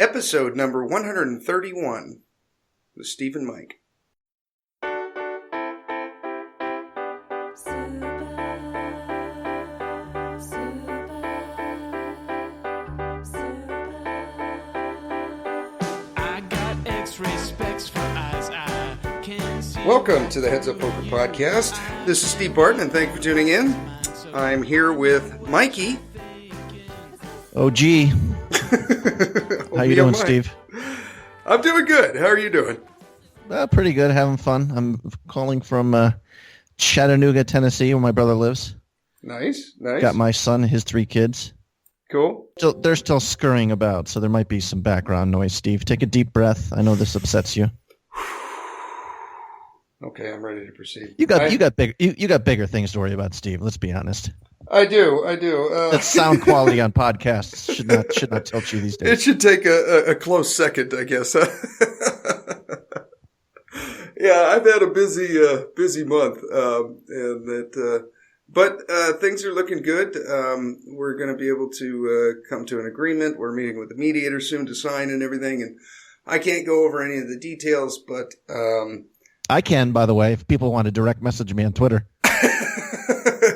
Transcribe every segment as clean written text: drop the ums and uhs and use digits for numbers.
Episode number 131 with Steve and Mike. Welcome to the Heads Up Poker Podcast. This is Steve Barton, and thank you for tuning in. I'm here with Mikey. OG. How you doing, Steve? I'm doing good. How are you doing? Pretty good, having fun. I'm calling from Chattanooga, Tennessee, where my brother lives. Nice. Got my son, his 3 kids. Cool. They're still scurrying about, so there might be some background noise, Steve. Take a deep breath. I know this upsets you. Okay, I'm ready to proceed. You got bigger things to worry about, Steve. Let's be honest. I do. That sound quality on podcasts should not tilt you these days. It should take a close second, I guess. Yeah, I've had a busy month, but things are looking good. We're going to be able to come to an agreement. We're meeting with the mediator soon to sign and everything, and I can't go over any of the details, but I can, by the way, if people want to direct message me on Twitter.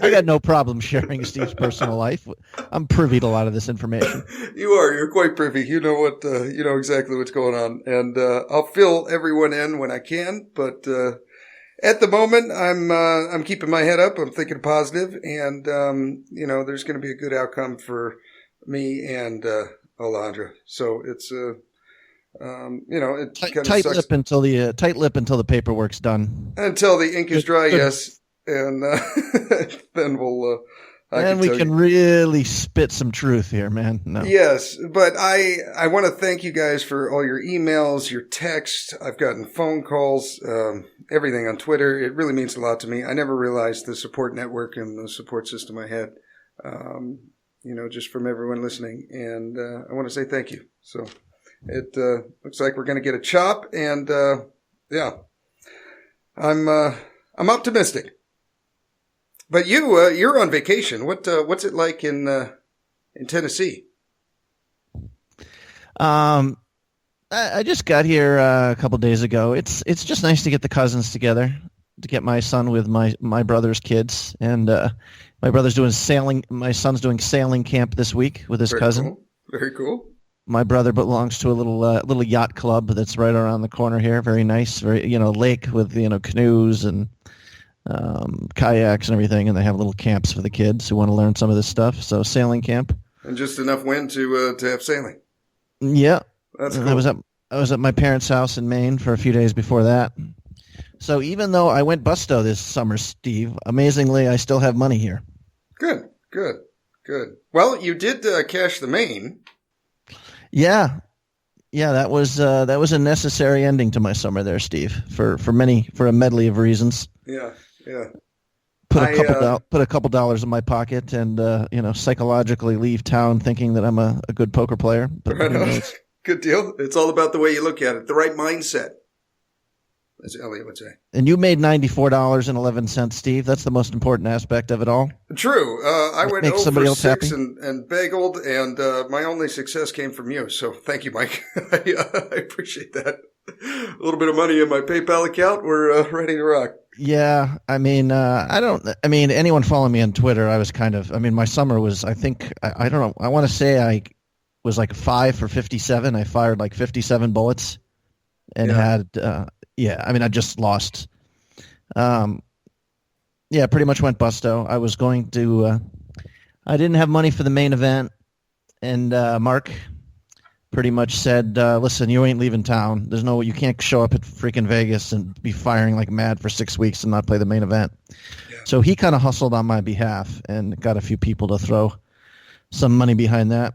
I got no problem sharing Steve's personal life. I'm privy to a lot of this information. You're quite privy. You know exactly what's going on. And I'll fill everyone in when I can, but at the moment I'm keeping my head up. I'm thinking positive, and there's going to be a good outcome for me and Alondra. So it's it kind of tight lip until the paperwork's done. Until the ink is dry, yes. And then we'll. We can really spit some truth here, man. No. Yes, but I want to thank you guys for all your emails, your texts. I've gotten phone calls, everything on Twitter. It really means a lot to me. I never realized the support network and the support system I had, just from everyone listening. And I want to say thank you. So it looks like we're going to get a chop, and I'm optimistic. But you're on vacation. What's it like in Tennessee? I just got here a couple days ago. It's just nice to get the cousins together, to get my son with my brother's kids, and my brother's doing sailing. My son's doing sailing camp this week with his cousin. Cool. Very cool. My brother belongs to a little yacht club that's right around the corner here. Very nice, lake with canoes and kayaks and everything, and they have little camps for the kids who want to learn some of this stuff. So sailing camp, and just enough wind to have sailing. Yeah, that's cool. I was at my parents' house in Maine for a few days before that. So even though I went busto this summer, Steve, amazingly I still have money here. Good. Well, you did cash the Maine. Yeah, that was a necessary ending to my summer there, Steve, for a medley of reasons. Yeah. Put a couple dollars in my pocket and psychologically leave town thinking that I'm a good poker player. But good deal. It's all about the way you look at it, the right mindset, as Elliot would say. And you made $94.11, Steve. That's the most important aspect of it all. True. I went over 6 and bageled, and my only success came from you. So thank you, Mike. I appreciate that. A little bit of money in my PayPal account. We're ready to rock. Yeah, anyone following me on Twitter, I was my summer was, I don't know, I want to say I was like 5 for 57. I fired like 57 bullets and had, I just lost. Pretty much went busto. I was going to, I didn't have money for the main event, and Mark pretty much said, listen, you ain't leaving town. You can't show up at freaking Vegas and be firing like mad for 6 weeks and not play the main event. Yeah. So he kind of hustled on my behalf and got a few people to throw some money behind that.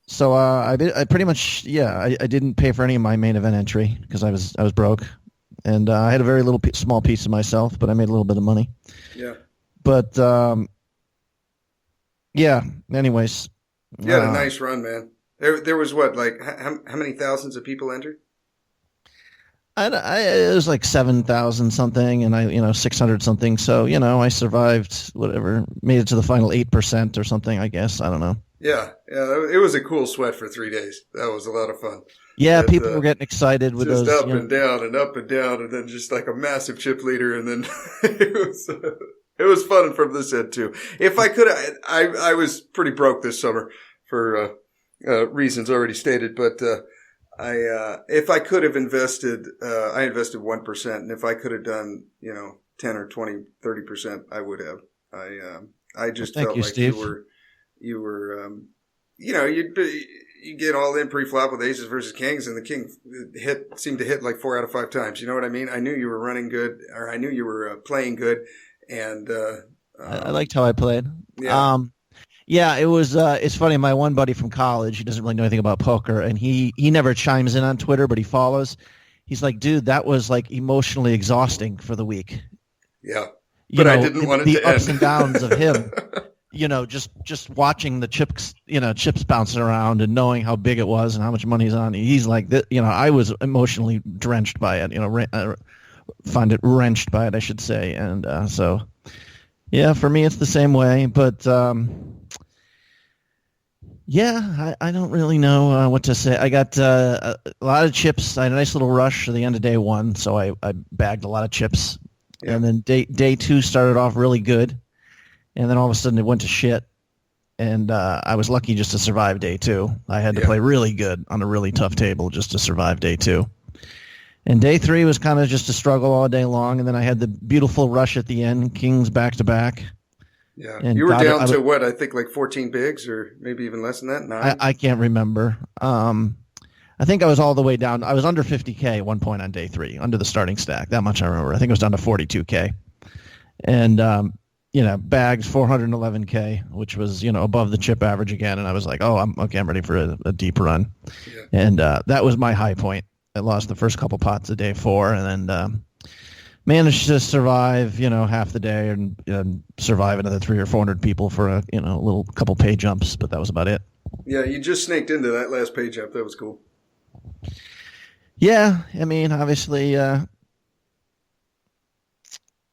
So I pretty much, I didn't pay for any of my main event entry because I was broke, and I had a very small piece of myself, but I made a little bit of money. Yeah. But anyways. You had a nice run, man. There was what, like how many thousands of people entered? It was like 7,000 something, and 600 something. So I survived, whatever, made it to the final 8% or something, I guess. I don't know. Yeah, it was a cool sweat for 3 days. That was a lot of fun. Yeah, people were getting excited with just those. Up and down and up and down, and then just like a massive chip leader, and then it was fun from this end too. If I could, I was pretty broke this summer for reasons already stated, but if I could have invested, I invested 1%, and if I could have done 10 or 20, 30%, I would have. I just felt like Steve. you were you get all in pre-flop with aces versus kings, and the king seemed to hit like 4 out of 5 times. You know what I mean? I knew you were running good, or I knew you were playing good, and I liked how I played. Yeah. Yeah, it was. It's funny. My one buddy from college, he doesn't really know anything about poker, and he never chimes in on Twitter, but he follows. He's like, dude, that was like emotionally exhausting for the week. Yeah, but I didn't want it to end. The ups and downs of him. Just watching the chips bouncing around and knowing how big it was and how much money he's on. He's like, I was emotionally drenched by it. Find it wrenched by it, I should say. And so, yeah, for me, it's the same way. But yeah, I don't really know what to say. I got a lot of chips. I had a nice little rush at the end of day one, so I bagged a lot of chips. Yeah. And then day two started off really good. And then all of a sudden it went to shit, and I was lucky just to survive day two. I had to play really good on a really tough table just to survive day two. And day three was kind of just a struggle all day long, and then I had the beautiful rush at the end, kings back to back. Yeah, and you were down to what, I think like 14 bigs, or maybe even less than that, 9? I can't remember. I think I was all the way down. I was under 50K at one point on day three, under the starting stack. That much I remember. I think it was down to 42K. And bagged 411K, which was, above the chip average again. And I was like, oh, I'm ready for a deep run. Yeah. And that was my high point. I lost the first couple pots of day 4, and then managed to survive, half the day and survive another 300 or 400 people for a little couple pay jumps. But that was about it. Yeah, you just snaked into that last pay jump. That was cool. Yeah, I mean, obviously, the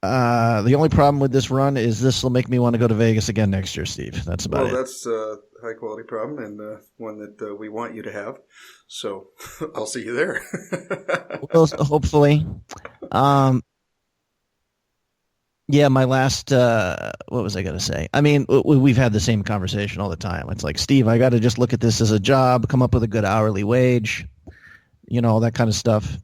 only problem with this run is this will make me want to go to Vegas again next year, Steve. That's about it. Well, that's a high-quality problem, and one that we want you to have. So I'll see you there. Well, hopefully. Yeah, my last, what was I going to say? I mean, we've had the same conversation all the time. It's like, Steve, I got to just look at this as a job, come up with a good hourly wage, all that kind of stuff.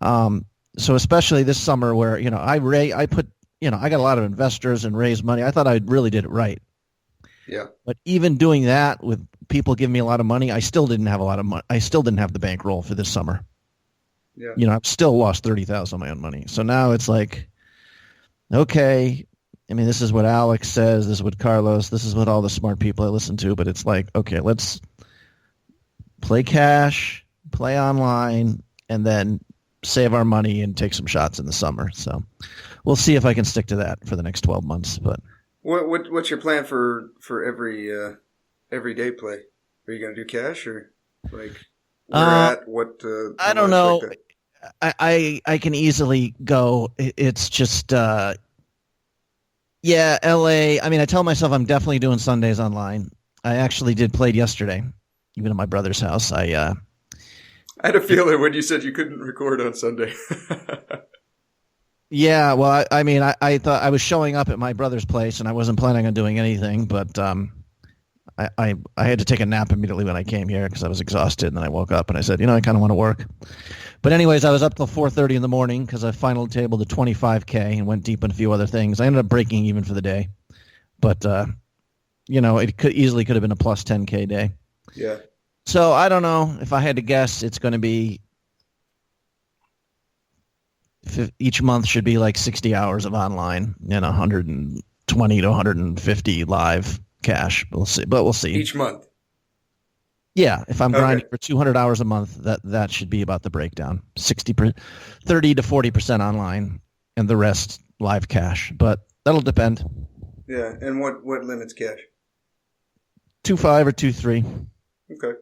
So especially this summer where, I got a lot of investors and raised money. I thought I really did it right. Yeah. But even doing that with people giving me a lot of money, I still didn't have a lot of money. I still didn't have the bankroll for this summer. Yeah. I've still lost $30,000 of my own money. So now it's like, okay, I mean, this is what Alex says. This is what Carlos, this is what all the smart people I listen to. But it's like, okay, let's play cash, play online, and then save our money and take some shots in the summer. So we'll see if I can stick to that for the next 12 months. But what's your plan for every day play? Are you going to do cash, or like what? I don't know. I can easily go. It's just LA. I mean, I tell myself I'm definitely doing Sundays online. I actually played yesterday, even at my brother's house. I had a feeling when you said you couldn't record on Sunday. Yeah, well, I thought I was showing up at my brother's place, and I wasn't planning on doing anything, but I had to take a nap immediately when I came here because I was exhausted, and then I woke up and I said, I kind of want to work. But anyways, I was up till 4:30 in the morning because I final tabled the 25K and went deep in a few other things. I ended up breaking even for the day, but it could have been a plus 10K day. Yeah. So I don't know. If I had to guess, it's going to be each month should be like 60 hours of online and 120 to 150 live cash. We'll see. Each month. Yeah, if I'm grinding for 200 hours a month, that should be about the breakdown. 30 to 40% online, and the rest live cash. But that'll depend. Yeah, and what limits cash? 2.5 or 2.3. Okay.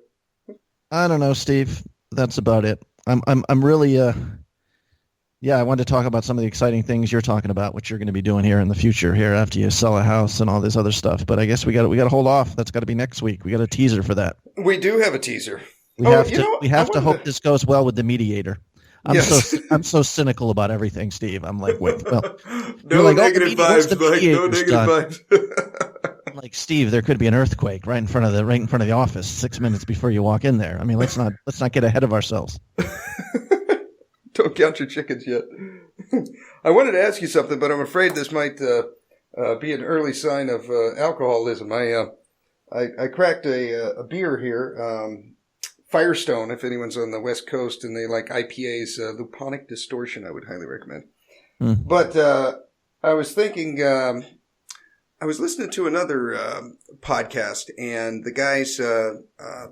I don't know, Steve. That's about it. I'm really Yeah, I wanted to talk about some of the exciting things you're talking about, which you're going to be doing here in the future, here after you sell a house and all this other stuff. But I guess we got to hold off. That's got to be next week. We got a teaser for that. We do have a teaser. We have to hope this goes well with the mediator. I'm so cynical about everything, Steve. I'm like, wait, well, no negative vibes, Mike. No negative vibes. I'm like, Steve, there could be an earthquake right in front of the office 6 minutes before you walk in there. I mean, let's not get ahead of ourselves. Don't count your chickens yet. I wanted to ask you something, but I'm afraid this might be an early sign of alcoholism. I cracked a beer here, Firestone, if anyone's on the West Coast and they like IPAs, Luponic Distortion, I would highly recommend. But I was thinking, I was listening to another podcast, and the guys,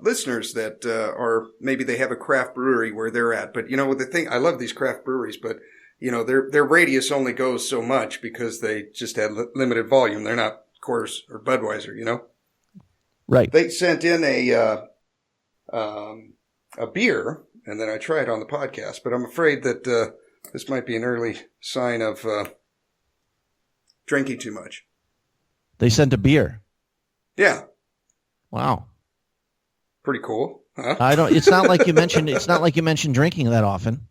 listeners that are, maybe they have a craft brewery where they're at. But, the thing, I love these craft breweries, but, their radius only goes so much because they just had limited volume. They're not Coors or Budweiser, Right. They sent in a beer, and then I tried on the podcast, but I'm afraid that this might be an early sign of drinking too much. They sent a beer. Yeah. Wow. Pretty cool. Huh? It's not like you mentioned drinking that often.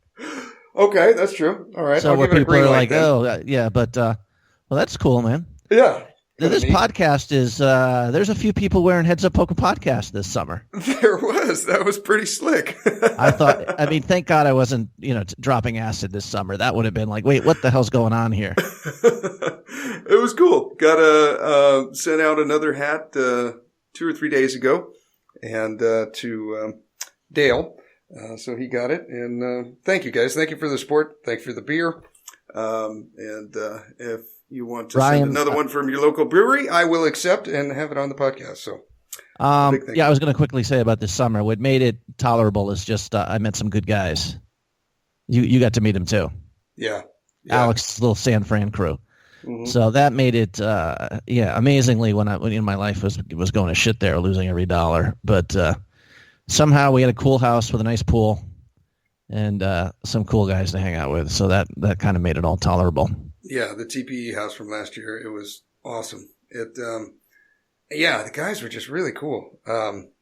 Okay, that's true. All right. So where people are like, oh, yeah, but well, that's cool, man. Yeah. This podcast is, there's a few people wearing Heads Up Poker podcast this summer. There was. That was pretty slick. Thank God I wasn't, dropping acid this summer. That would have been like, wait, what the hell's going on here? It was cool. Got sent out another hat 2 or 3 days ago and to Dale. So he got it. And thank you, guys. Thank you for the support. Thank you for the beer. And if you want to send another one from your local brewery, I will accept and have it on the podcast. So, I was going to quickly say about this summer, what made it tolerable is just I met some good guys. You got to meet them too. Yeah. Alex's little San Fran crew. Mm-hmm. So that made it, amazingly when my life was going to shit there, losing every dollar. But somehow we had a cool house with a nice pool and some cool guys to hang out with. So that kind of made it all tolerable. Yeah, the TPE house from last year, it was awesome. The guys were just really cool.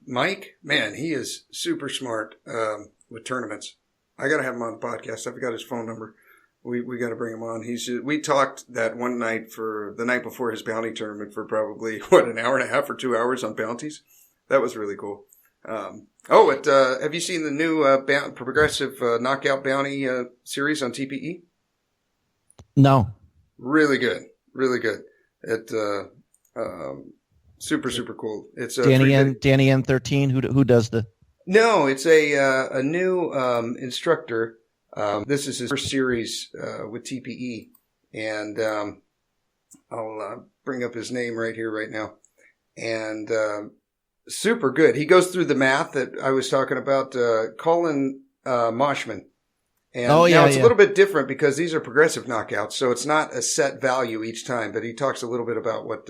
Mike, man, he is super smart with tournaments. I got to have him on the podcast. I've got his phone number. We got to bring him on. We talked that one night for the night before his bounty tournament for probably, an hour and a half or 2 hours on bounties. That was really cool. Have you seen the new progressive knockout bounty series on TPE? No. Really good. Really good. Super, super cool. It's Danny N13. Who does the? No, it's a new instructor. This is his first series with TPE, and I'll bring up his name right here, right now. And super good. He goes through the math that I was talking about. Colin Moshman. And now it's a little bit different because these are progressive knockouts, so it's not a set value each time. But he talks a little bit about what.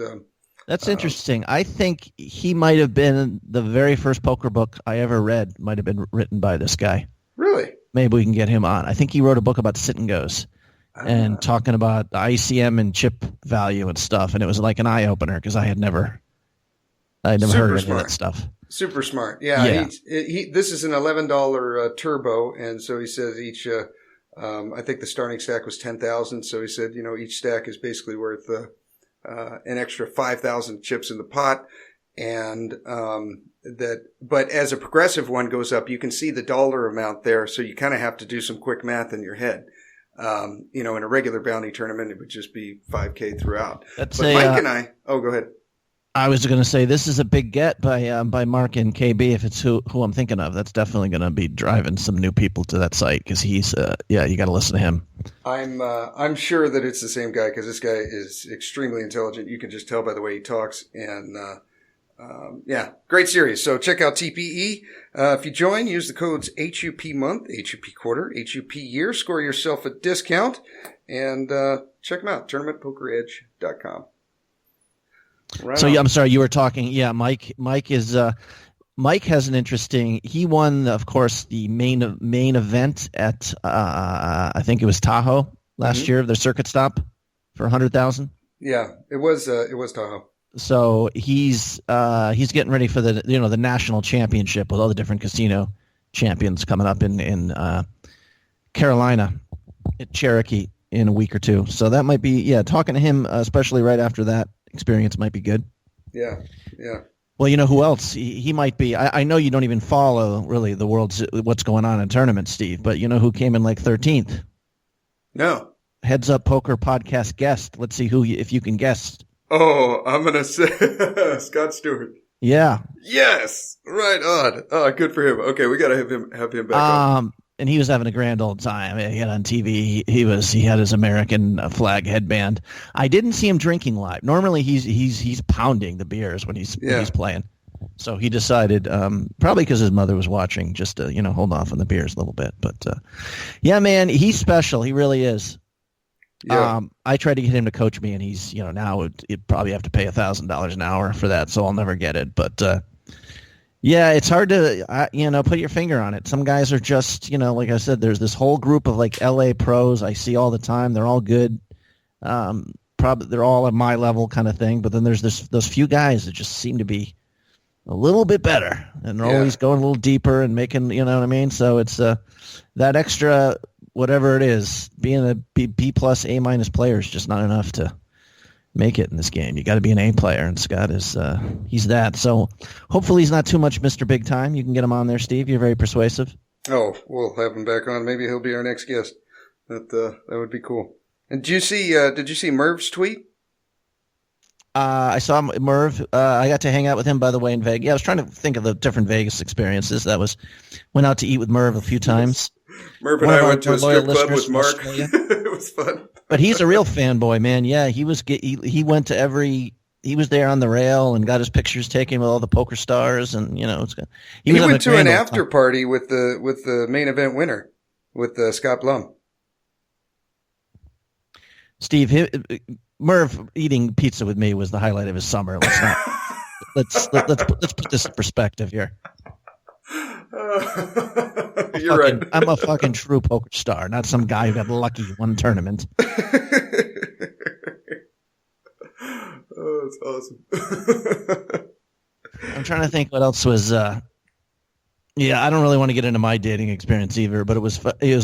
That's interesting. I think he might have been the very first poker book I ever read. Might have been written by this guy. Really? Maybe we can get him on. I think he wrote a book about sit and goes and talking about ICM and chip value and stuff. And it was like an eye opener because I had never heard any of that stuff. Super smart. Yeah. This is an $11 turbo. And so he says each, I think the starting stack was 10,000. So he said, each stack is basically worth an extra 5,000 chips in the pot. And but as a progressive one goes up, you can see the dollar amount there. So you kind of have to do some quick math in your head. In a regular bounty tournament, it would just be 5K throughout. Mike and I, go ahead. I was going to say this is a big get by Mark and KB. If it's who I'm thinking of, that's definitely going to be driving some new people to that site because he's you got to listen to him. I'm sure that it's the same guy because this guy is extremely intelligent. You can just tell by the way he talks, and great series. So check out TPE. If you join, use the codes HUP month, HUP quarter, HUP year. Score yourself a discount, and check them out. TournamentPokerEdge.com. Right. So I'm sorry, you were talking. Yeah, Mike is Mike has an interesting. He won, of course, the main event at I think it was Tahoe last year, the circuit stop for 100,000. Yeah, it was Tahoe. So he's getting ready for the national championship with all the different casino champions coming up in Carolina at Cherokee in a week or two. So that might be talking to him, especially right after that experience, might be good. Yeah. Well, you know who else? He might be. I know you don't even follow really the world's what's going on in tournaments, Steve. But you know who came in like 13th? No. Heads Up Poker podcast guest. Let's see if you can guess. Oh, I'm gonna say Scott Stewart. Yeah. Yes. Right on. Oh, good for him. Okay, we gotta have him back on. And he was having a grand old time. He had on TV. He had his American flag headband. I didn't see him drinking live. Normally he's pounding the beers when he's playing. So he decided, probably because his mother was watching, just to hold off on the beers a little bit. But yeah, man, he's special. He really is. Yeah. I tried to get him to coach me, and he's now it'd probably have to pay $1,000 an hour for that, so I'll never get it. But yeah, it's hard to put your finger on it. Some guys are just like I said, there's this whole group of like LA pros I see all the time. They're all good. Probably they're all at my level kind of thing. But then there's those few guys that just seem to be a little bit better, and they're always going a little deeper and making what I mean. So it's that extra whatever it is, being a B plus A minus player is just not enough to make it in this game. You got to be an A player, and Scott is he's that. So hopefully he's not too much Mr. Big Time. You can get him on there, Steve. You're very persuasive. Oh, we'll have him back on. Maybe he'll be our next guest. That would be cool. And did you see Merv's tweet? I saw Merv. I got to hang out with him, by the way, in Vegas. Yeah, I was trying to think of the different Vegas experiences. Went out to eat with Merv a few times. Merv and I went to a strip club with Mark. It was fun. But he's a real fanboy, man. Yeah, he went to he was there on the rail and got his pictures taken with all the poker stars, and it's good. He went to an after party with the main event winner, with Scott Blum. Steve, Merv eating pizza with me was the highlight of his summer. Let's put this in perspective here. You're right. I'm a fucking true poker star, not some guy who got lucky one tournament. Oh, that's awesome. I'm trying to think what else was. I don't really want to get into my dating experience either, but it was.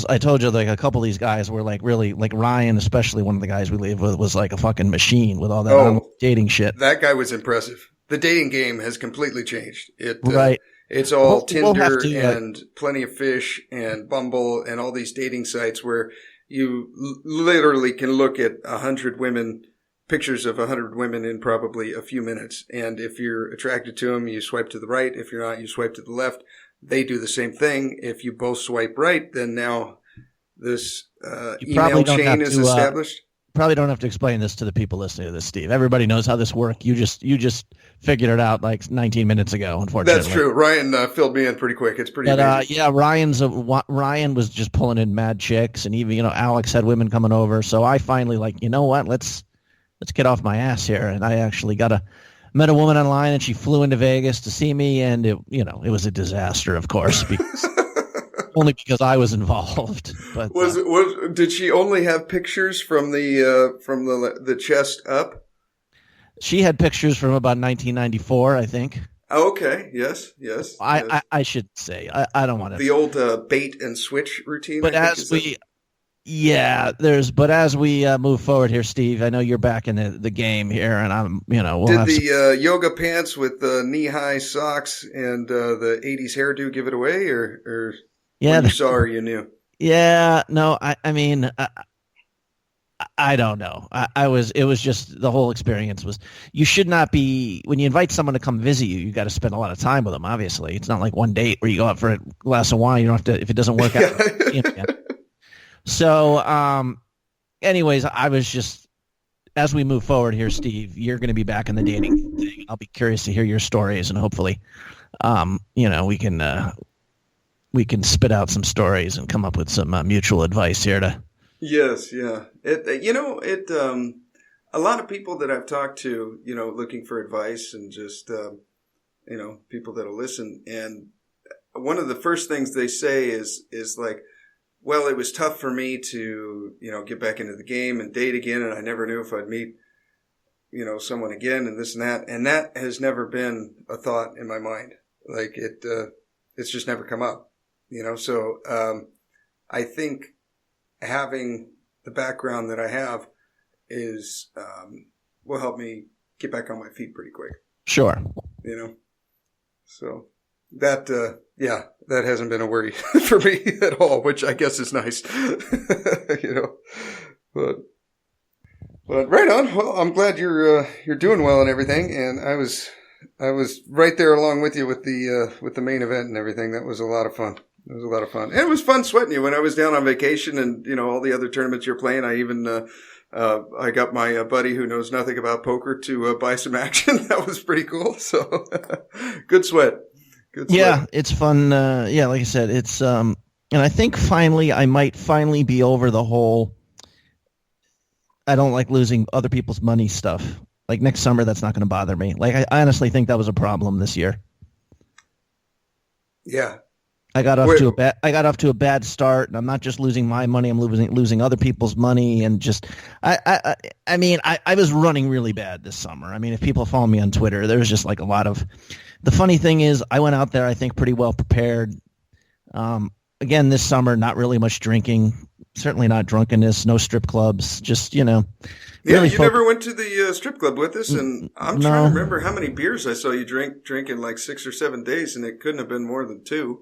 I told you, like, a couple of these guys were like really, like Ryan, especially one of the guys we live with, was like a fucking machine with all that dating shit. That guy was impressive. The dating game has completely changed. Right. It's all Tinder and Plenty of Fish and Bumble and all these dating sites where you literally can look at 100 women, pictures of 100 women in probably a few minutes. And if you're attracted to them, you swipe to the right. If you're not, you swipe to the left. They do the same thing. If you both swipe right, then now this email chain is established. Probably don't have to explain this to the people listening to this, Steve. Everybody knows how this works. You just figured it out like 19 minutes ago, unfortunately. That's true. Ryan filled me in pretty quick. It's pretty amazing. Yeah, Ryan was just pulling in mad chicks, and even Alex had women coming over. So I finally let's get off my ass here. And I actually met a woman online, and she flew into Vegas to see me, and it was a disaster, of course, because only because I was involved. But did she only have pictures from the chest up? She had pictures from about 1994, I think. Oh, okay. Yes. I should say I don't want to. The old bait and switch routine. But as we move forward here, Steve, I know you're back in the game here, and I'm yoga pants with knee-high socks and the 80s hairdo give it away, or when you saw her, you knew? Yeah, no, I mean, I don't know. It was just the whole experience was, you should not be, when you invite someone to come visit you, you got to spend a lot of time with them, obviously. It's not like one date where you go out for a glass of wine. You don't have to, if it doesn't work out. So, anyways, I was just, as we move forward here, Steve, you're going to be back in the dating thing. I'll be curious to hear your stories, and hopefully, we can spit out some stories and come up with some mutual advice here to. Yes. Yeah. A lot of people that I've talked to, looking for advice and just, people that'll listen. And one of the first things they say is like, well, it was tough for me to, get back into the game and date again. And I never knew if I'd meet, someone again and this and that. And that has never been a thought in my mind. Like it's just never come up, So I think having the background that I have is will help me get back on my feet pretty quick. Sure. So that that hasn't been a worry for me at all, which I guess is nice. But right on. Well, I'm glad you're doing well and everything. And I was right there along with you with the main event and everything. That was a lot of fun. It was a lot of fun. And it was fun sweating you when I was down on vacation and, all the other tournaments you're playing. I even, I got my buddy who knows nothing about poker to buy some action. That was pretty cool. So good sweat. Good sweat. Yeah, it's fun. Like I said, it's, and I think I might finally be over the whole, I don't like losing other people's money stuff. Like next summer, that's not going to bother me. Like I honestly think that was a problem this year. Yeah. I got off to a bad start, and I'm not just losing my money. I'm losing other people's money, and just I was running really bad this summer. I mean, if people follow me on Twitter, there was just like a lot of. The funny thing is, I went out there, I think, pretty well prepared. Again, this summer, not really much drinking, certainly not drunkenness, no strip clubs, just Yeah, really you never went to the strip club with us, and I'm trying to remember how many beers I saw you drink in like 6 or 7 days, and it couldn't have been more than 2.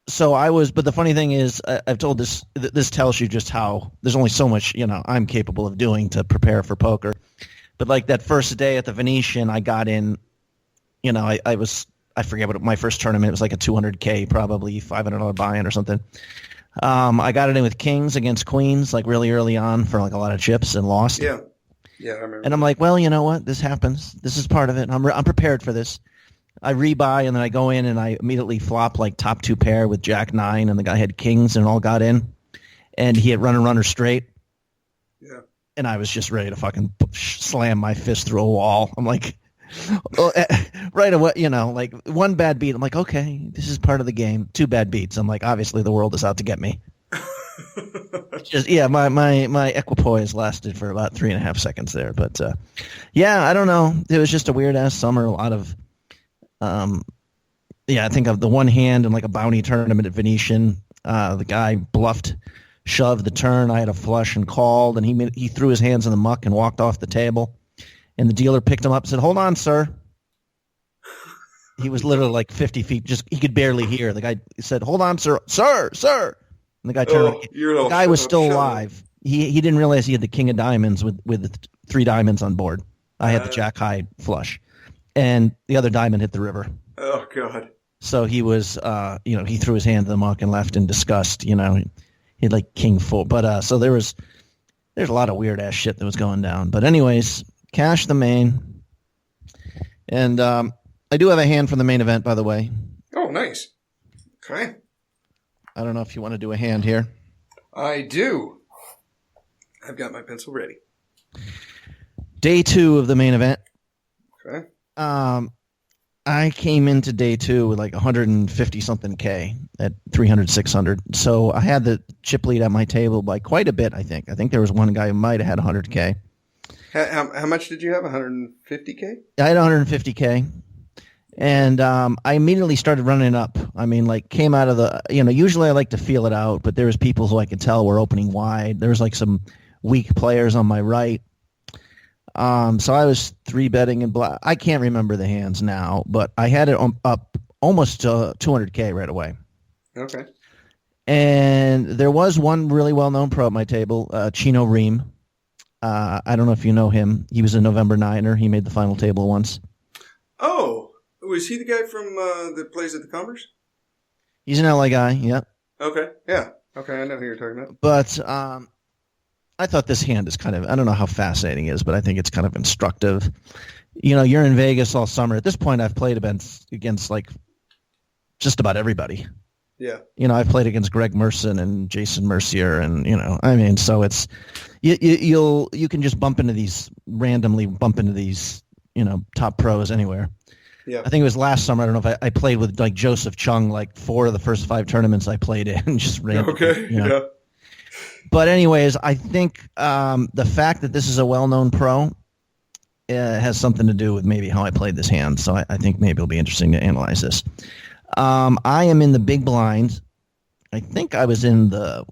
So I was, but the funny thing is, I've told this tells you just how there's only so much, I'm capable of doing to prepare for poker. But like that first day at the Venetian, I got in, I forget what my first tournament, it was like a 200K, probably $500 buy-in or something. I got it in with kings against queens, like really early on for like a lot of chips and lost. Yeah, I remember. And I'm like, well, you know what? This happens. This is part of it. I'm prepared for this. I rebuy, and then I go in, and I immediately flop like top 2 pair with Jack 9, and the guy had kings, and it all got in. And he had runner straight. Yeah. And I was just ready to fucking slam my fist through a wall. I'm like, right away, like one bad beat. I'm like, okay, this is part of the game. 2 bad beats. I'm like, obviously the world is out to get me. My equipoise lasted for about 3.5 seconds there. But I don't know. It was just a weird ass summer. A lot of, I think of the one hand in like a bounty tournament at Venetian. The guy shoved the turn. I had a flush and called, and he threw his hands in the muck and walked off the table. And the dealer picked him up and said, "Hold on, sir." He was literally like 50 feet. Just he could barely hear. The guy said, "Hold on, sir, sir." And the guy turned. The guy was still alive. He didn't realize he had the king of diamonds with 3 diamonds on board. I had the jack high flush, and the other diamond hit the river. Oh God! So he was, he threw his hand in the muck and left in disgust. He had like king full. But so there's a lot of weird ass shit that was going down. But anyways. Cash the main. And I do have a hand from the main event, by the way. Oh, nice. Okay. I don't know if you want to do a hand here. I do. I've got my pencil ready. Day 2 of the main event. Okay. I came into day 2 with like 150-something K at 300, 600. So I had the chip lead at my table by quite a bit, I think. I think there was one guy who might have had 100K. How much did you have? 150K? I had 150K. And I immediately started running up. I mean, like came out of the, usually I like to feel it out, but there was people who I could tell were opening wide. There was like some weak players on my right. So I was 3-betting and black. I can't remember the hands now, but I had it up almost to 200K right away. Okay. And there was one really well-known pro at my table, Chino Ream. I don't know if you know him. He was a November Niner. He made the final table once. Oh, was he the guy from that plays at the Commerce? He's an LA guy, yep. Okay, yeah. Okay, I know who you're talking about. But I thought this hand is kind of, I don't know how fascinating it is, but I think it's kind of instructive. You're in Vegas all summer. At this point, I've played against like just about everybody. Yeah. I've played against Greg Merson and Jason Mercier, and so it's you can just randomly bump into these top pros anywhere. Yeah. I think it was last summer. I don't know if I played with like Joseph Chung like 4 of the first 5 tournaments I played in. Just randomly. Okay. Yeah. But anyways, I think the fact that this is a well-known pro has something to do with maybe how I played this hand. So I think maybe it'll be interesting to analyze this. I am in the big blind. I think I was in the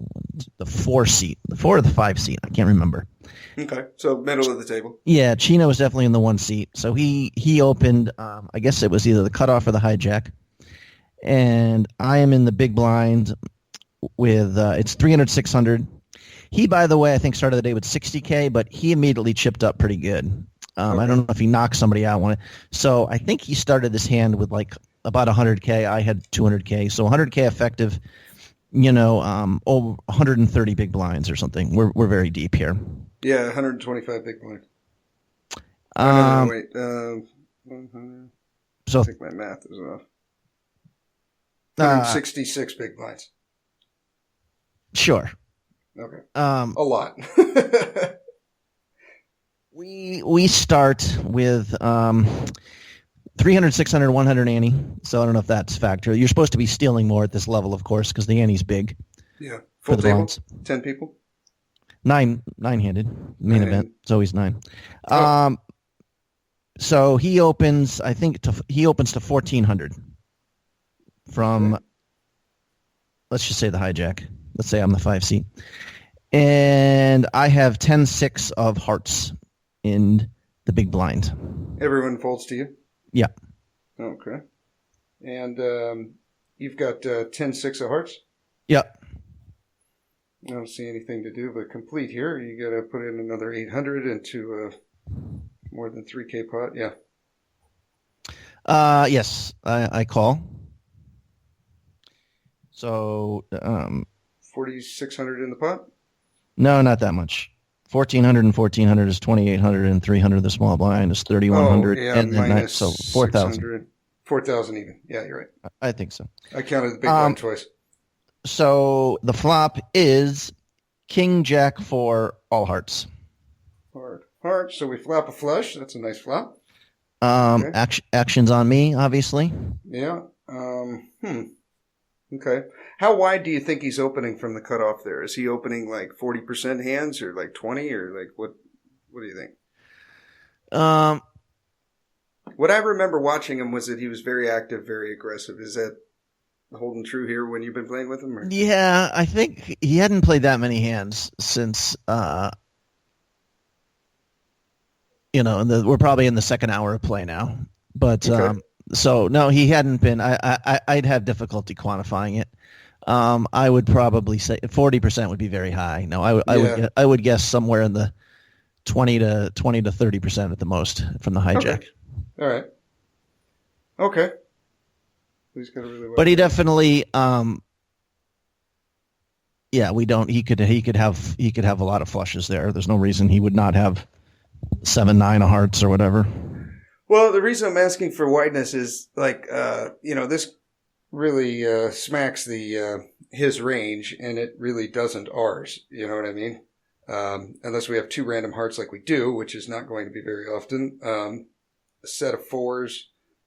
4 seat, the 4 or the 5 seat. I can't remember. Okay, so middle of the table. Yeah, Chino was definitely in the 1 seat. So he opened, I guess it was either the cutoff or the hijack. And I am in the big blind with, it's 300, 600. He, by the way, I think started the day with 60K, but he immediately chipped up pretty good. Okay. I don't know if he knocked somebody out on it. So I think he started this hand with like about 100K. I had 200K. So 100K effective, over 130 big blinds or something. We're very deep here. Yeah, 125 big blinds. Wait. So I think my math is off. 166 big blinds. Sure. Okay. A lot. We start with 300, 600, 100 ante. So I don't know if that's factor. You're supposed to be stealing more at this level, of course, because the ante's big. Yeah. Full table. Blinds. 10 people. Nine-handed. Main event. It's always 9. Oh. So he opens. I think he opens to 1400 from. Okay. Let's just say the hijack. Let's say I'm the 5 seat, and I have 10-6 of hearts in the big blind. Everyone folds to you? Yeah. Okay. And you've got 10-6 of hearts? Yep. I don't see anything to do but complete here. You got to put in another 800 into more than 3K pot. Yeah. Yes, I call. So 4,600 in the pot? No, not that much. 1,400 and 1,400 is 2,800, and 300 the small blind is 3,100. Oh, yeah, and minus so 4,000. 4,000 even. Yeah, you're right. I think so. I counted the big blind twice. So the flop is King Jack for all hearts. Heart. So we flop a flush. That's a nice flop. Okay. Actions on me, obviously. Yeah. Okay. How wide do you think he's opening from the cutoff there? Is he opening like 40% hands or like 20 or like what do you think? What I remember watching him was that he was very active, very aggressive. Is that holding true here when you've been playing with him? Or? Yeah, I think he hadn't played that many hands since, we're probably in the second hour of play now. But okay. So no, he hadn't been. I'd have difficulty quantifying it. I would probably say 40% would be very high. No, I would guess somewhere in the 20 to 30% at the most from the hijack. Okay. All right. Okay. But he definitely, we don't. He could have a lot of flushes there. There's no reason he would not have 7-9 of hearts or whatever. Well, the reason I'm asking for wideness is like, this really smacks his range, and it really doesn't ours. You know what I mean? Unless we have 2 random hearts like we do, which is not going to be very often. A set of 4s,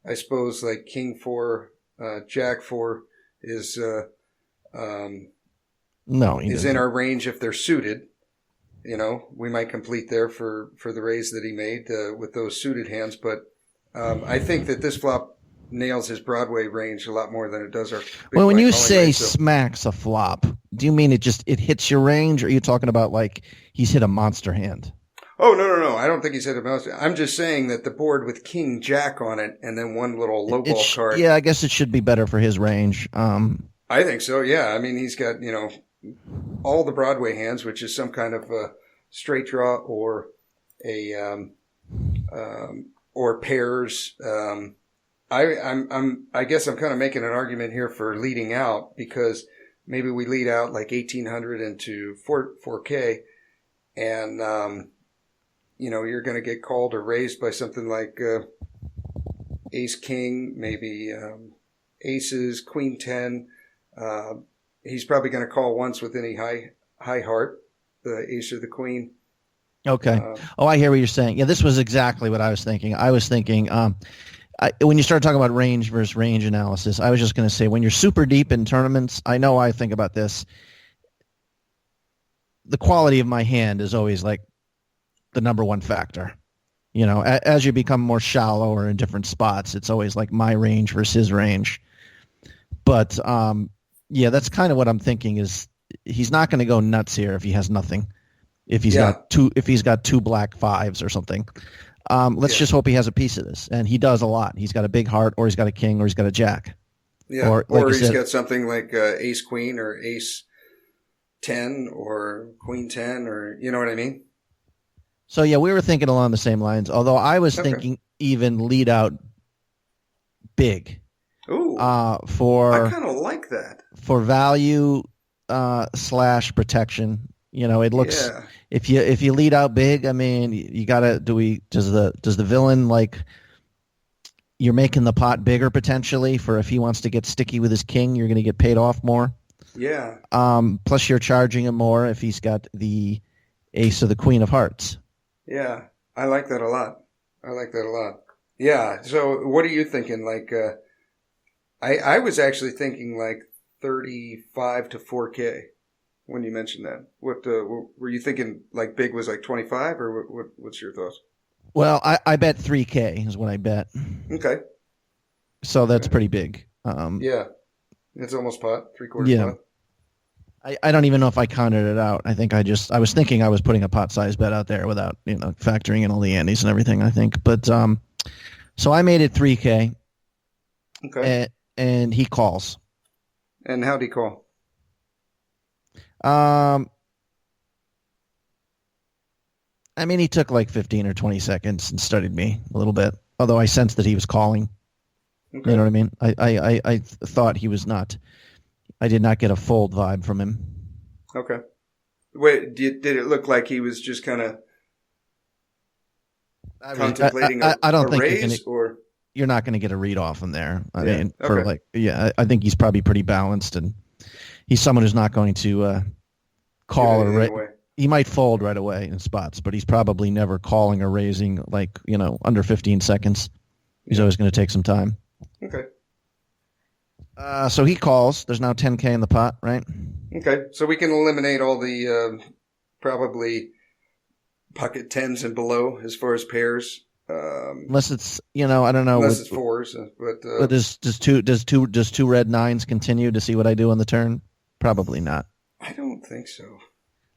I suppose, like King 4, Jack 4 is is in our range if they're suited. We might complete there for the raise that he made with those suited hands, but I think that this flop nails his Broadway range a lot more than it does our. Well, when you say smacks a flop, do you mean it hits your range, or are you talking about like he's hit a monster hand? Oh, no. I don't think he's hit a monster. I'm just saying that the board with King Jack on it and then one little lowball card. Yeah, I guess it should be better for his range. I think so, yeah. I mean, he's got, all the Broadway hands, which is some kind of a straight draw or or pairs. I guess I'm kind of making an argument here for leading out because maybe we lead out like 1,800 into 4K and, you're going to get called or raised by something like Ace King, maybe Aces, Queen 10. He's probably going to call once with any high heart, the Ace or the Queen. Okay. I hear what you're saying. Yeah, this was exactly what I was thinking. I was thinking when you start talking about range versus range analysis, I was just going to say when you're super deep in tournaments, I know I think about this. The quality of my hand is always like the number one factor. You know, as you become more shallow or in different spots, it's always like my range versus his range. But yeah, that's kind of what I'm thinking is he's not going to go nuts here if he has nothing. If he's got two black fives or something. Let's just hope he has a piece of this, and he does a lot. He's got a big heart, or he's got a king, or he's got a jack. Yeah, or he's got something like ace queen or ace 10 or queen 10, or you know what I mean. So yeah, we were thinking along the same lines. Although I was thinking even lead out big. Ooh, I kind of like that for value / protection. You know, it looks if you lead out big, I mean, you gotta does the villain like you're making the pot bigger potentially for if he wants to get sticky with his king, you're going to get paid off more. Yeah. Plus you're charging him more if he's got the ace or the queen of hearts. Yeah, I like that a lot. Yeah. So what are you thinking? Like, I was actually thinking like 35 to 4K. When you mentioned that, what were you thinking? Like big was like 25, or what's your thoughts? Well, I bet 3K is what I bet. Okay, so that's pretty big. Yeah, it's almost pot, 3/4 pot. I don't even know if I counted it out. I think I was thinking I was putting a pot size bet out there without factoring in all the antes and everything. I think, but so I made it 3K. Okay, and he calls. And how'd he call? I mean, he took like 15 or 20 seconds and studied me a little bit, although I sensed that he was calling. Okay. You know what I mean? I thought he was not. I did not get a fold vibe from him. Okay. Wait, did it look like he was just kind of contemplating I don't think raise, you're not going to get a read off him there. I mean, I think he's probably pretty balanced, and he's someone who's not going to call or raise. He might fold right away in spots, but he's probably never calling or raising like, under 15 seconds. He's always going to take some time. Okay. So he calls. There's now 10K in the pot, right? Okay. So we can eliminate all the probably pocket 10s and below as far as pairs. Unless it's, I don't know. Unless it's fours. But does two red nines continue to see what I do on the turn? Probably not. I don't think so.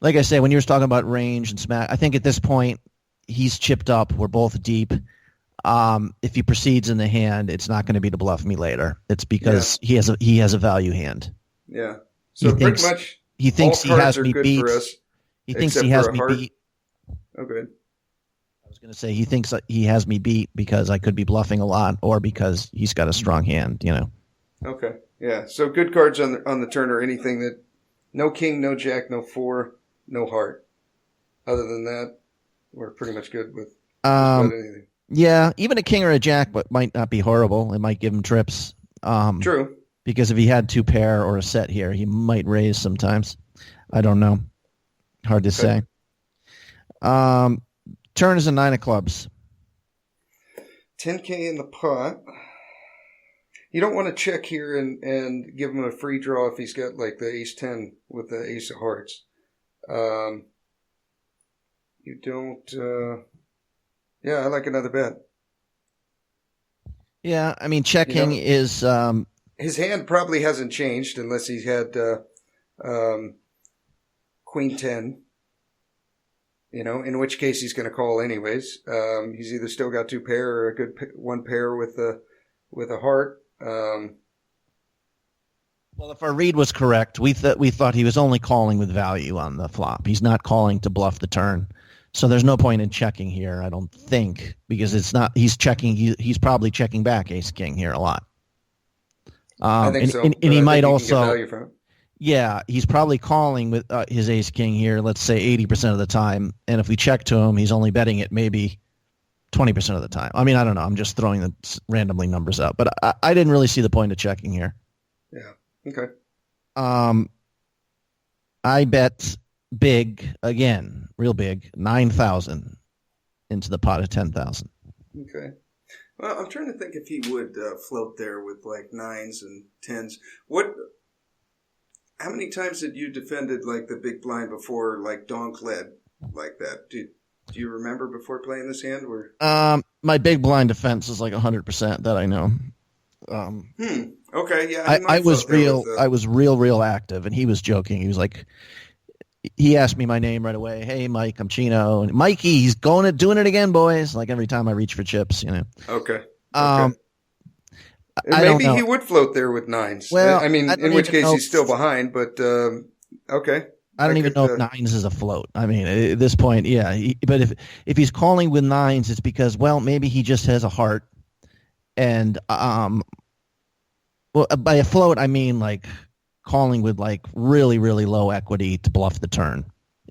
Like I say, when you were talking about range and smack, I think at this point he's chipped up. We're both deep. If he proceeds in the hand, it's not going to be to bluff me later. It's because he has a value hand. Yeah. So pretty much he thinks he has me beat. He thinks he has me beat. Oh, good. I was going to say he thinks he has me beat because I could be bluffing a lot, or because he's got a strong hand. Okay. Yeah. So good cards on the turn are anything that no king, no jack, no four, no heart. Other than that, we're pretty much good with anything. Yeah, even a king or a jack, but might not be horrible. It might give him trips. True. Because if he had two pair or a set here, he might raise sometimes. I don't know. Hard to say. Turn is a 9 of clubs. 10K in the pot. You don't want to check here and give him a free draw if he's got like the ace 10 with the ace of hearts. You don't... yeah, I like another bet. Yeah, I mean, checking is... his hand probably hasn't changed unless he's had queen 10. In which case he's going to call anyways. He's either still got two pair or a good one pair with a heart. Well, if our read was correct, we thought he was only calling with value on the flop. He's not calling to bluff the turn. So there's no point in checking here, I don't think, because it's not. He's checking. He's probably checking back ace king here a lot. I think so. And he might also. Value from it. Yeah, he's probably calling with his ace king here. Let's say 80% of the time, and if we check to him, he's only betting it maybe 20% of the time. I mean, I don't know. I'm just throwing the randomly numbers out, but I didn't really see the point of checking here. Yeah. Okay. I bet big again, real big, 9,000 into the pot of 10,000. Okay. Well, I'm trying to think if he would float there with like 9s and 10s. How many times did you defended like the big blind before like donk led like that? Do you remember before playing this hand? Or My big blind defense is like 100% that I know. Okay, yeah. I was real active, and he was joking. He was like, he asked me my name right away. Hey, Mike, I'm Chino. And Mikey, he's doing it again, boys. Like every time I reach for chips, you know. Okay. Maybe he would float there with 9s. Well, I mean, in which case he's still behind, but okay. I don't even know if 9s is a float. I mean, at this point, yeah. But if he's calling with 9s, it's because, well, maybe he just has a heart. And well, by a float, I mean like calling with like really, really low equity to bluff the turn.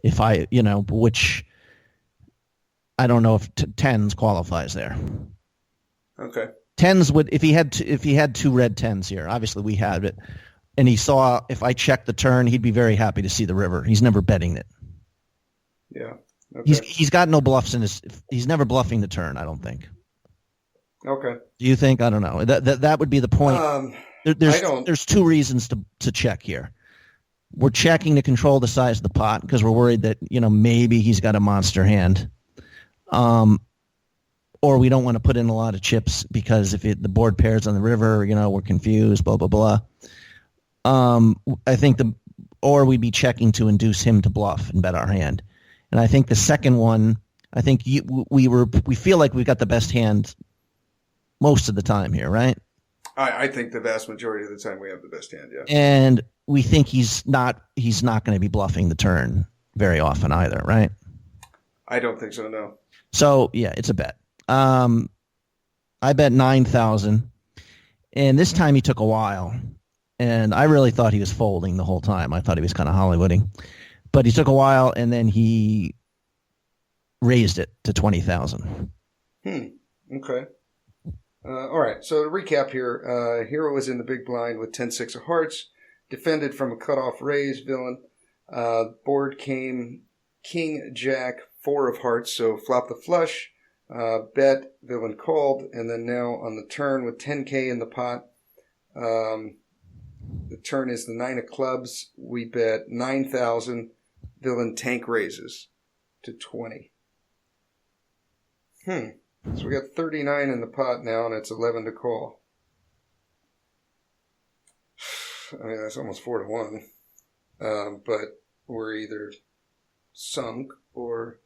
If I, which I don't know if 10s qualifies there. Okay. 10s would, if he had 2 red 10s here, obviously we had it, and he saw if I checked the turn, he'd be very happy to see the river. He's never betting it. Yeah. Okay. He's got no bluffs he's never bluffing the turn, I don't think. Okay. Do you think? I don't know. That would be the point. There's 2 reasons to check here. We're checking to control the size of the pot because we're worried that, maybe he's got a monster hand. Or we don't want to put in a lot of chips because if the board pairs on the river, we're confused, blah, blah, blah. I think or we'd be checking to induce him to bluff and bet our hand. And I think the second one, I think we feel like we've got the best hand most of the time here, right? I think the vast majority of the time we have the best hand, yeah. And we think he's not going to be bluffing the turn very often either, right? I don't think so, no. So, yeah, it's a bet. I bet 9,000, and this time he took a while, and I really thought he was folding the whole time. I thought he was kind of Hollywooding, but he took a while, and then he raised it to 20,000. Okay. All right, so to recap here, Hero was in the big blind with 10-6 of hearts, defended from a cutoff raise, villain. Board came King, Jack, 4 of hearts, so flop the flush. Bet, villain called, and then now on the turn with 10K in the pot. The turn is the 9 of clubs. We bet 9,000. Villain tank raises to 20. So we got 39 in the pot now, and it's 11 to call. I mean, that's almost 4 to 1. But we're either sunk or...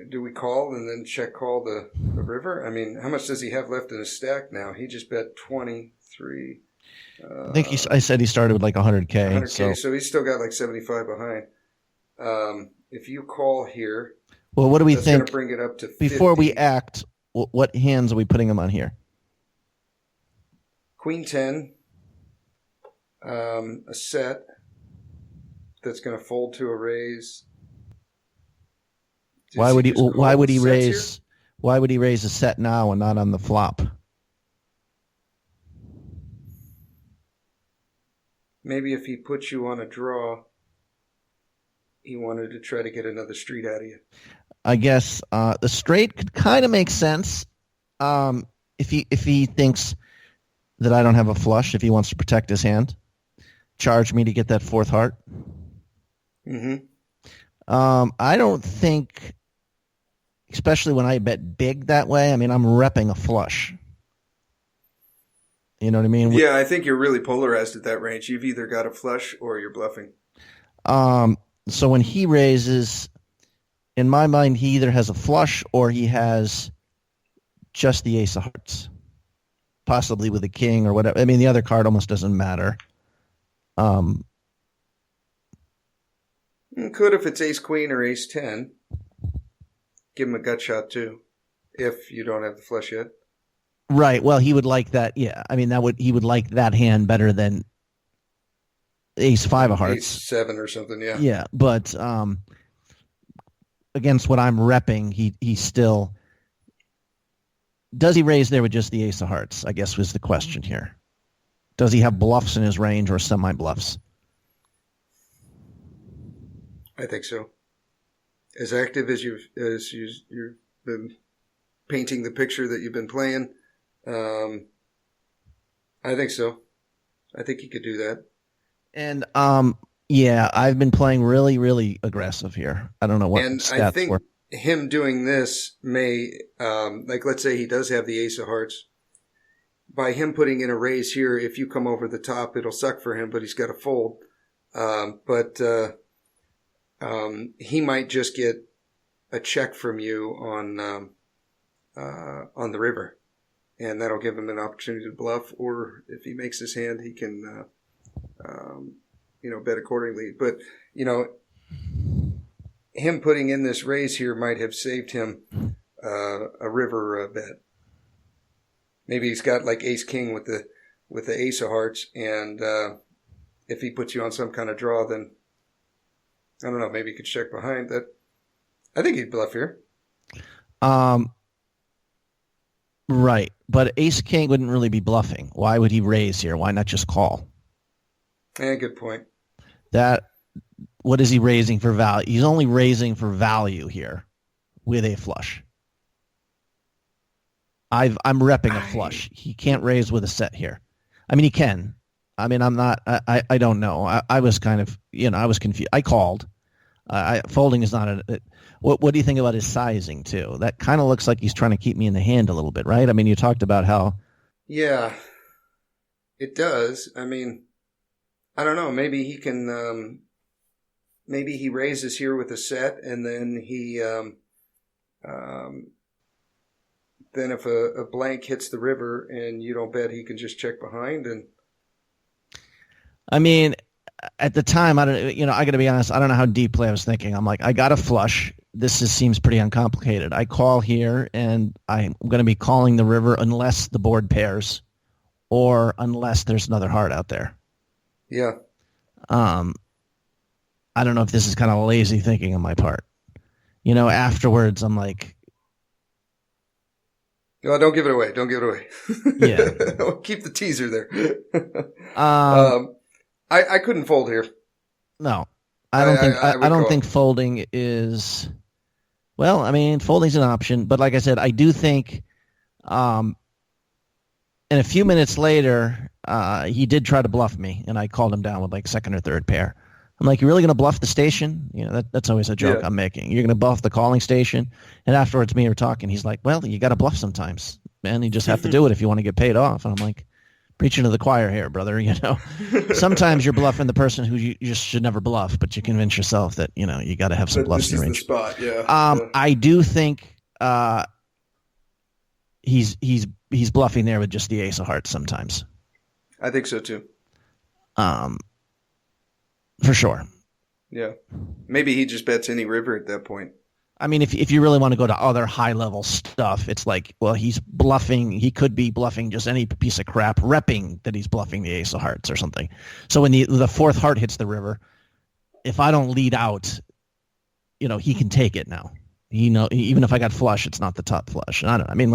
Do we call and then check call the river? I mean, how much does he have left in his stack now? He just bet 23. I think I said he started with like 100K. 100K, so he's still got like 75 behind. If you call here, well, what do we think? That's going to bring it up to 50. Before we act, what hands are we putting him on here? Queen 10, a set that's going to fold to a raise. Why would he raise a set now and not on the flop? Maybe if he puts you on a draw, he wanted to try to get another street out of you. I guess the straight could kind of make sense if he thinks that I don't have a flush, if he wants to protect his hand. Charge me to get that 4th heart. I don't think, especially when I bet big that way, I mean, I'm repping a flush. You know what I mean? Yeah, I think you're really polarized at that range. You've either got a flush or you're bluffing. So when he raises, in my mind, he either has a flush or he has just the ace of hearts, possibly with a king or whatever. I mean, the other card almost doesn't matter. Could if it's ace queen or ace 10. Give him a gut shot too, if you don't have the flush yet. Right. Well, he would like that. Yeah. I mean, he would like that hand better than ace 5 of hearts. Ace 7 or something. Yeah. Yeah. But against what I'm repping, he still does. He raise there with just the ace of hearts, I guess was the question here. Does he have bluffs in his range or semi bluffs? I think so. As active as you've been painting the picture that you've been playing. I think so. I think he could do that. And yeah, I've been playing really, really aggressive here. I don't know what and stats I think were. him doing this may, like, let's say he does have the ace of hearts. By him putting in a raise here, if you come over the top, it'll suck for him, but he's got to fold. But he might just get a check from you on the river, and that'll give him an opportunity to bluff. Or if he makes his hand, he can, bet accordingly. But him putting in this raise here might have saved him a river bet. Maybe he's got like ace king with the ace of hearts, and if he puts you on some kind of draw, then I don't know. Maybe he could check behind that. I think he'd bluff here. Right, but ace king wouldn't really be bluffing. Why would he raise here? Why not just call? Good point. What is he raising for value? He's only raising for value here with a flush. I'm repping a flush. He can't raise with a set here. I mean, he can. I mean, I'm not. I don't know. I was kind of, I was confused. I called. Folding is not a. What do you think about his sizing too? That kind of looks like he's trying to keep me in the hand a little bit, right? I mean, you talked about how. Yeah, it does. I mean, I don't know. Maybe he can. Maybe he raises here with a set, and then he. Then if a blank hits the river and you don't bet, he can just check behind. And I mean, at the time, I got to be honest. I don't know how deeply I was thinking. I'm like, I got a flush. This seems pretty uncomplicated. I call here, and I'm going to be calling the river unless the board pairs, or unless there's another heart out there. Yeah. I don't know if this is kind of lazy thinking on my part. Afterwards, I'm like. Oh, don't give it away. Don't give it away. Yeah. Keep the teaser there. I couldn't fold here. No, I don't think folding is. Well, I mean, folding's an option, but like I said, I do think. And a few minutes later, he did try to bluff me, and I called him down with like second or third pair. I'm like, you're really going to bluff the station? That's always a joke I'm making. You're going to bluff the calling station? And afterwards, me and we were talking. He's like, well, you got to bluff sometimes, man. You just have to do it if you want to get paid off. And I'm like, preaching to the choir here, brother. Sometimes you're bluffing the person who you just should never bluff, but you convince yourself that, you got to have some bluffs in the range. This is the spot, yeah. I do think he's bluffing there with just the ace of hearts sometimes. I think so, too. For sure. Yeah. Maybe he just bets any river at that point. I mean, if you really want to go to other high-level stuff, it's like, well, he's bluffing. He could be bluffing just any piece of crap, repping that he's bluffing the ace of hearts or something. So when the fourth heart hits the river, if I don't lead out, he can take it now. Even if I got flush, it's not the top flush. I don't know. I mean,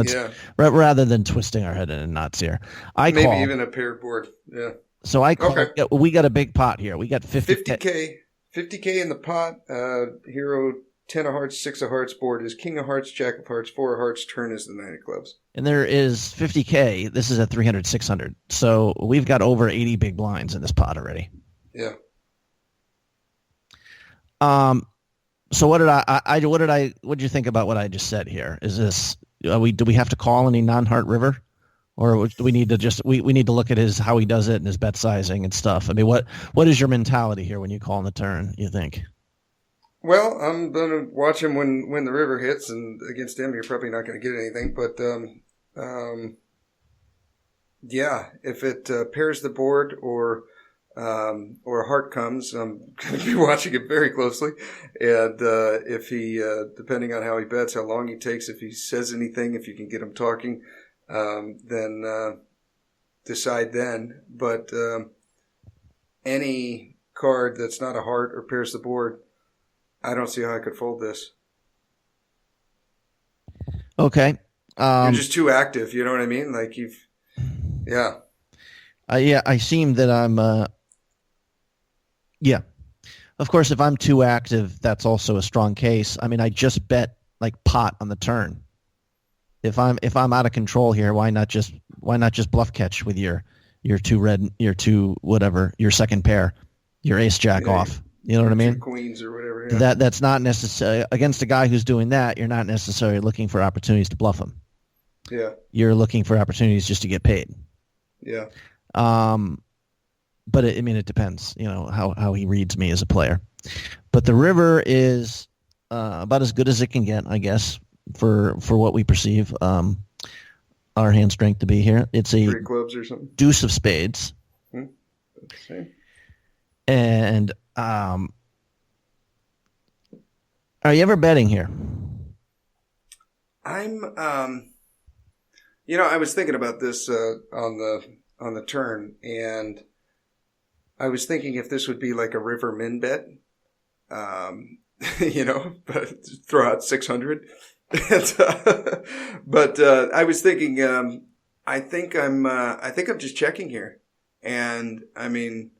rather than twisting our head in knots here, maybe call. Even a paired board. Yeah. So I call. Okay. We got a big pot here. We got 50K. 50K in the pot. Hero 10 of hearts, 6 of hearts. Board is king of hearts, jack of hearts, 4 of hearts. Turn is the 9 of clubs. And there is 50K. This is at 300, 600. So we've got over 80 big blinds in this pot already. Yeah. So what did you think about what I just said here? Is this do we have to call any non-heart river? Or do we need to we need to look at how he does it and his bet sizing and stuff? I mean, what is your mentality here when you call on the turn, you think? Well, I'm going to watch him when the river hits, and against him, you're probably not going to get anything. But, yeah, if it pairs the board or a heart comes, I'm going to be watching it very closely. And if he, depending on how he bets, how long he takes, if he says anything, if you can get him talking, then decide then. But any card that's not a heart or pairs the board, I don't see how I could fold this. Okay. You're just too active, you know what I mean? Like yeah. Yeah, I seem that I'm, yeah. Of course, if I'm too active, that's also a strong case. I mean, I just bet like pot on the turn. If I'm out of control here, why not just bluff catch with your second pair, your ace jack off. You know what I mean? Queens or whatever. Yeah. That's not necessary against a guy who's doing that. You're not necessarily looking for opportunities to bluff him. Yeah. You're looking for opportunities just to get paid. Yeah. But it depends, how he reads me as a player. But the river is about as good as it can get, I guess, for what we perceive our hand strength to be here. It's a 3 clubs or something. Deuce of spades. And are you ever betting here? I'm I was thinking about this on the turn, and I was thinking if this would be like a river min bet, but throw out 600. But I was thinking, I think I'm just checking here, and I mean,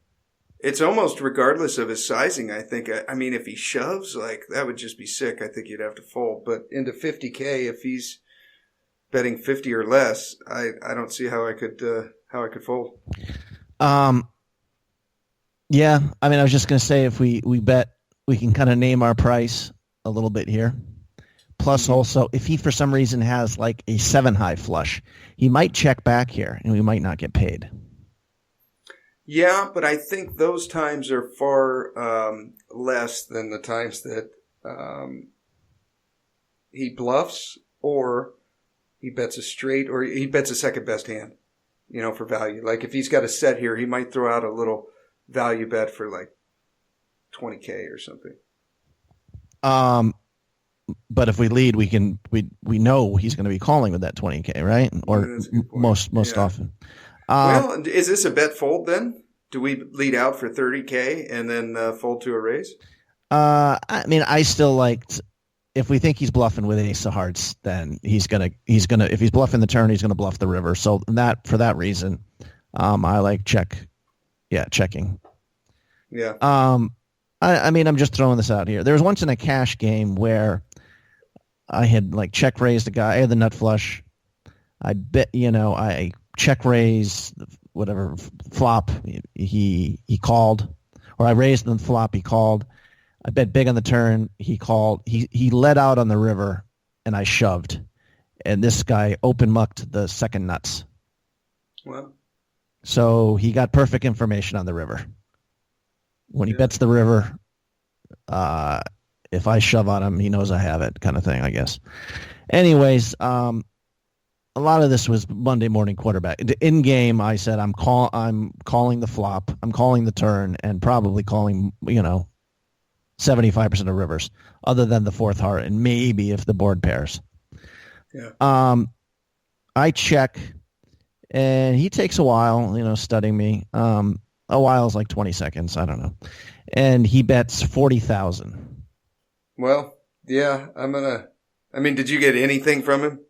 it's almost regardless of his sizing. I think, if he shoves, like, that would just be sick. I think you'd have to fold. But into 50K, if he's betting 50 or less, I don't see how I could fold. Yeah, I was just going to say, if we bet, we can kind of name our price a little bit here. Plus, also, if he for some reason has like a 7-high flush, he might check back here, and we might not get paid. Yeah, but I think those times are far less than the times that he bluffs, or he bets a straight, or he bets a second best hand, for value. Like if he's got a set here, he might throw out a little value bet for like 20K or something. But if we lead, we know he's going to be calling with that 20K, right? Or most often. Well, is this a bet fold then? Do we lead out for 30K and then fold to a raise? I still if we think he's bluffing with ace of hearts, then he's gonna if he's bluffing the turn, he's gonna bluff the river. So for that reason, I like checking. Yeah. I'm just throwing this out here. There was once in a cash game where I had check raised a guy. I had the nut flush. I bet, I check raise whatever flop he called, or I raised the flop, he called. I bet big on the turn. He called. He let out on the river, and I shoved, and this guy open mucked the second nuts. Well, so he got perfect information on the river. When he bets the river, if I shove on him, he knows I have it, kind of thing, I guess. Anyways, a lot of this was Monday morning quarterback. In game, I said I'm calling the flop, I'm calling the turn, and probably calling 75% of rivers, other than the fourth heart, and maybe if the board pairs. Yeah. I check, and he takes a while, studying me. A while is like 20 seconds, I don't know. And he bets 40,000. Well, yeah, did you get anything from him?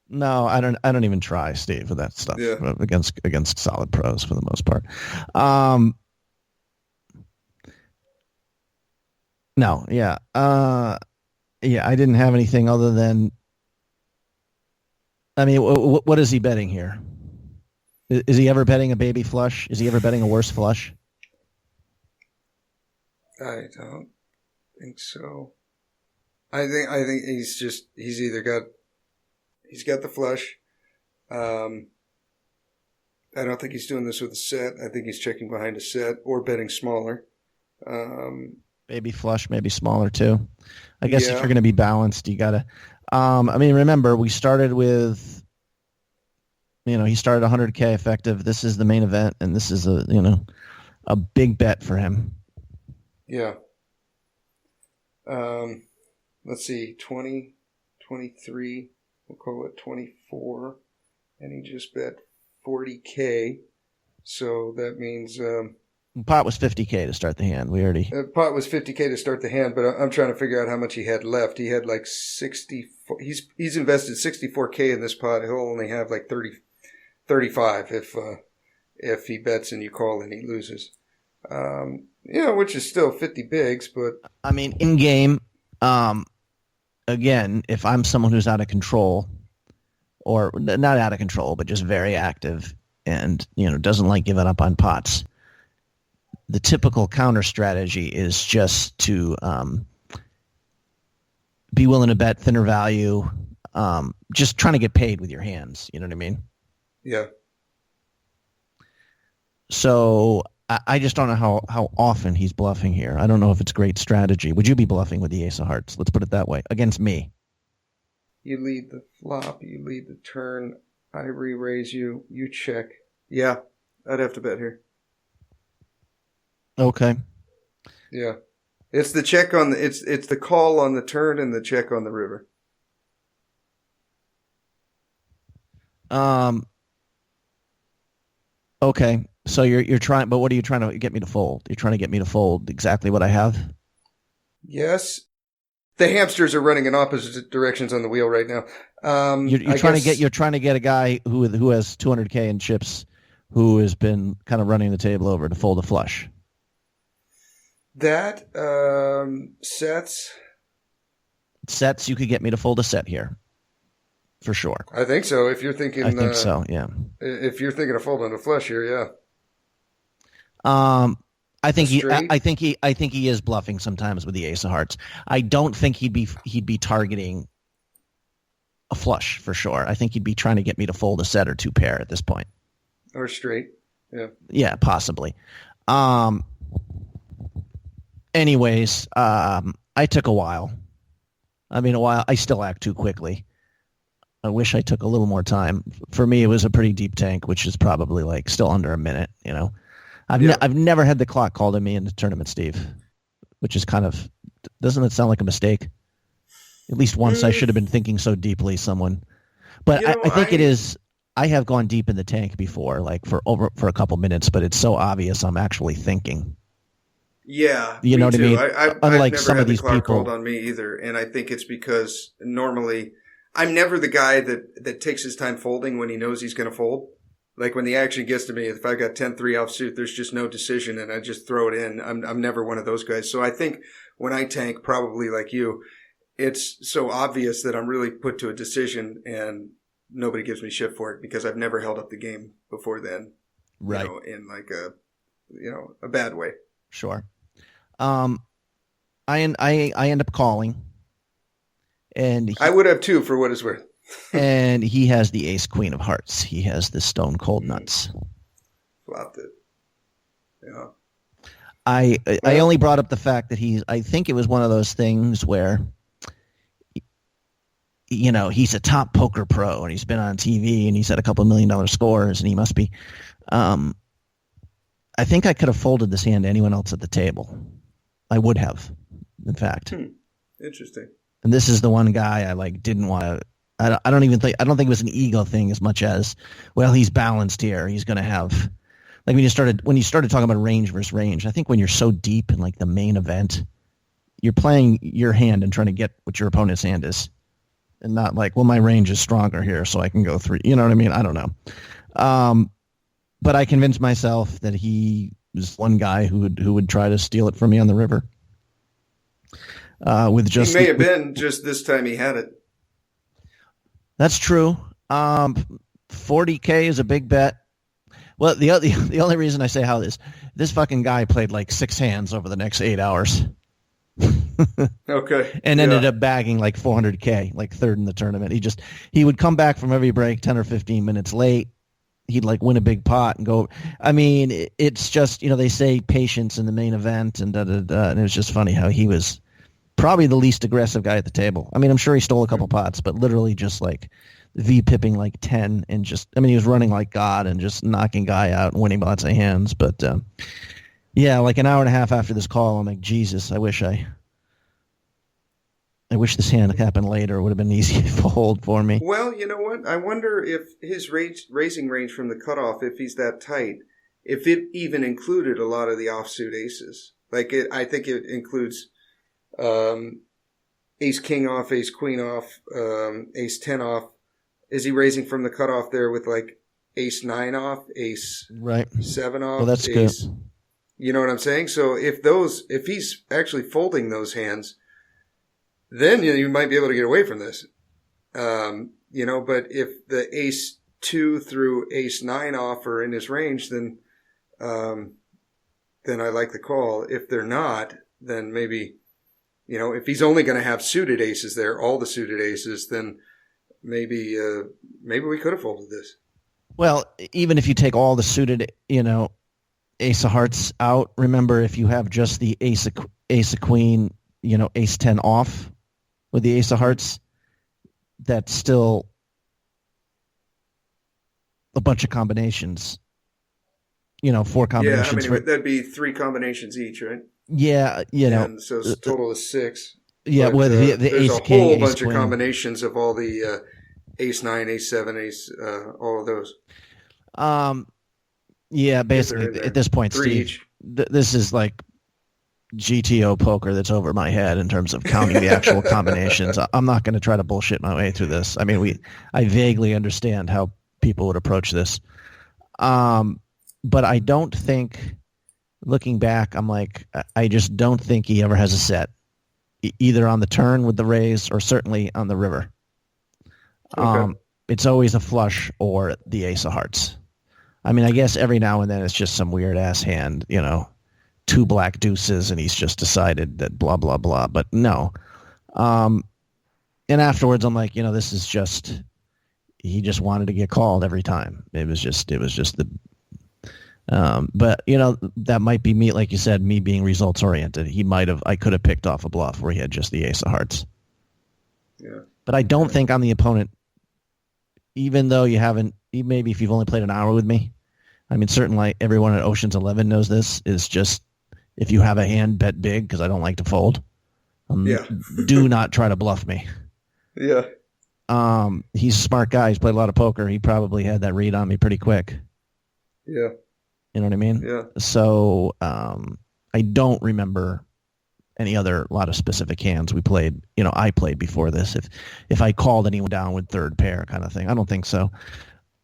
No, I don't even try, Steve, with that stuff. Yeah. Against solid pros for the most part. No, yeah. I didn't have anything other than, what is he betting here? Is he ever betting a baby flush? Is he ever betting a worse flush? I don't think so. I think he's got the flush. I don't think he's doing this with a set. I think he's checking behind a set or betting smaller. Baby flush, maybe smaller too. I guess if you're going to be balanced, you got to. Remember, we started with, he started 100K effective. This is the main event, and this is a big bet for him. Yeah. Let's see, 20, 23, we'll call it 24, and he just bet 40K. So that means pot was 50K to start the hand. Pot was 50K to start the hand, but I'm trying to figure out how much he had left. He had like 64. He's invested 64K in this pot. He'll only have like 35 if he bets and you call and he loses. Which is still 50 bigs, but in game, again, if I'm someone who's out of control, or not out of control, but just very active and, doesn't like giving up on pots. The typical counter strategy is just to be willing to bet thinner value, just trying to get paid with your hands. You know what I mean? Yeah. So I just don't know how often he's bluffing here. I don't know if it's great strategy. Would you be bluffing with the ace of hearts? Let's put it that way. Against me. You lead the flop. You lead the turn. I re-raise you. You check. Yeah, I'd have to bet here. Okay. Yeah. It's the check on the it's the call on the turn and the check on the river. Okay. So you're trying, but what are you trying to get me to fold? You're trying to get me to fold exactly what I have? Yes. The hamsters are running in opposite directions on the wheel right now. You're trying to get a guy who has 200K in chips, who has been kind of running the table over to fold a flush. That sets. You could get me to fold a set here, for sure. I think so. If you're thinking, I think so. Yeah. If you're thinking of folding a flush here, yeah. I think he is bluffing sometimes with the ace of hearts. I don't think he'd be targeting a flush for sure. I think he'd be trying to get me to fold a set or two pair at this point. Or straight. Yeah. Yeah, possibly. Anyways, I took a while. I still act too quickly. I wish I took a little more time. For me, it was a pretty deep tank, which is probably like still under a minute, I've never had the clock called on me in the tournament, Steve, which is kind of, doesn't it sound like a mistake? At least once I should have been thinking so deeply, but I think it is. I have gone deep in the tank before, like for a couple minutes, but it's so obvious I'm actually thinking. Yeah, you know what I mean. I've Unlike never some had of these the clock people called on me either, and I think it's because normally I'm never the guy that takes his time folding when he knows he's going to fold. Like when the action gets to me, if I got 10-3 offsuit, there's just no decision and I just throw it in. I'm never one of those guys. So I think when I tank, probably like you, it's so obvious that I'm really put to a decision and nobody gives me shit for it because I've never held up the game before then. Right. In like a bad way. Sure. I end up calling. And I would have too, for what it's worth. And he has the ace queen of hearts. He has the stone cold nuts. Flopped it. Yeah. I only brought up the fact that I think it was one of those things where, he's a top poker pro and he's been on TV and he's had a couple $1 million scores and he must be. I think I could have folded this hand to anyone else at the table. I would have, in fact. Interesting. And this is the one guy I didn't want to. I don't think it was an ego thing as much as, well, he's balanced here. He's going to have, like when you started talking about range versus range. I think when you're so deep in like the main event, you're playing your hand and trying to get what your opponent's hand is, and not like, well, my range is stronger here, so I can go through. You know what I mean? I don't know. But I convinced myself that he was one guy who would try to steal it from me on the river. He may have been just this time he had it. That's true. 40K is a big bet. Well, the only reason I say how this fucking guy played like 6 hands over the next 8 hours. Okay. And ended up bagging like 400K, like third in the tournament. He would come back from every break 10 or 15 minutes late. He'd like win a big pot and go. I mean, it's just, they say patience in the main event and and it was just funny how he was probably the least aggressive guy at the table. I mean, I'm sure he stole a couple pots, but literally just like V-pipping like 10 and he was running like God and just knocking guy out and winning lots of hands. But yeah, like an hour and a half after this call, I'm like, Jesus, I wish this hand happened later. It would have been easy to hold for me. Well, you know what? I wonder if his raising range from the cutoff, if he's that tight, if it even included a lot of the offsuit aces. I think it includes ace king off, ace queen off, ace 10 off. Is he raising from the cutoff there with like ace 9 off, ace 7 off? Well, that's good. You know what I'm saying? So if he's actually folding those hands, then you might be able to get away from this. but if the ace 2 through ace 9 off are in his range, then I like the call. If they're not, then maybe, if he's only going to have suited aces there, all the suited aces, then maybe we could have folded this. Well, even if you take all the suited, ace of hearts out, remember if you have just the ace of queen, ace 10 off with the ace of hearts, that's still a bunch of combinations. 4 combinations. Yeah, that'd be 3 combinations each, right? Yeah, And so total is 6. Yeah, but, with the there's ace a king, whole ace bunch queen. of combinations of all the ace 9, ace 7, ace, all of those. Yeah, basically at this point, 3 Steve, each. This is like GTO poker that's over my head in terms of counting the actual combinations. I'm not going to try to bullshit my way through this. I mean, I vaguely understand how people would approach this. But I don't think, looking back, I'm like, I just don't think he ever has a set, either on the turn with the raise or certainly on the river. Okay. It's always a flush or the ace of hearts. I mean, I guess every now and then it's just some weird ass hand, 2 black deuces, and he's just decided that blah, blah, blah. But no. And afterwards, I'm like, this is just, he just wanted to get called every time. It was just the, but that might be me, like you said, me being results oriented. I could have picked off a bluff where he had just the ace of hearts. Yeah. But I don't think on the opponent, even though maybe if you've only played an hour with me, I mean, certainly everyone at Ocean's 11 knows this, is just, if you have a hand, bet big, because I don't like to fold. Do not try to bluff me. Yeah. He's a smart guy. He's played a lot of poker. He probably had that read on me pretty quick. Yeah. You know what I mean? Yeah. So I don't remember any other lot of specific hands we played. I played before this. If I called anyone down with third pair kind of thing, I don't think so.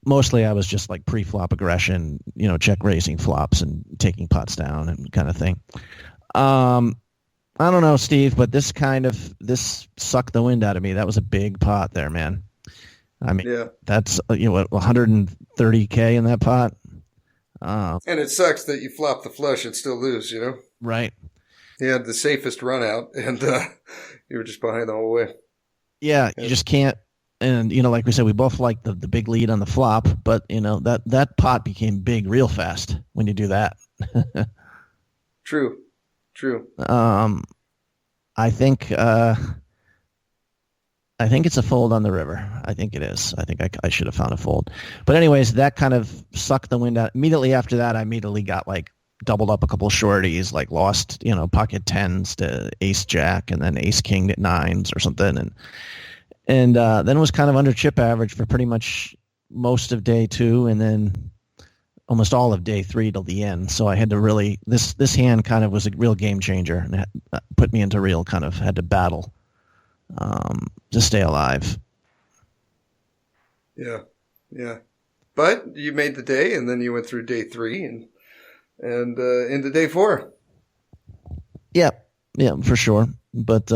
Mostly I was just like pre-flop aggression, check raising flops and taking pots down and kind of thing. I don't know, Steve, but this sucked the wind out of me. That was a big pot there, man. I mean, that's 130K in that pot. And it sucks that you flop the flush and still lose, Right. You had the safest run out, and you were just behind the whole way. Yeah, you just can't. And, like we said, we both like the big lead on the flop, but, that pot became big real fast when you do that. True. I think it's a fold on the river. I think it is. I think I should have found a fold. But anyways, that kind of sucked the wind out. Immediately after that, I immediately got doubled up a couple of shorties, lost, pocket 10s to ace jack and then ace king at 9s or something. And then it was kind of under chip average for pretty much most of day 2 and then almost all of day 3 till the end. So I had to really, this hand kind of was a real game changer and it put me into real kind of had to battle to stay alive. Yeah. But you made the day, and then you went through day 3 and into day 4. Yeah, for sure. But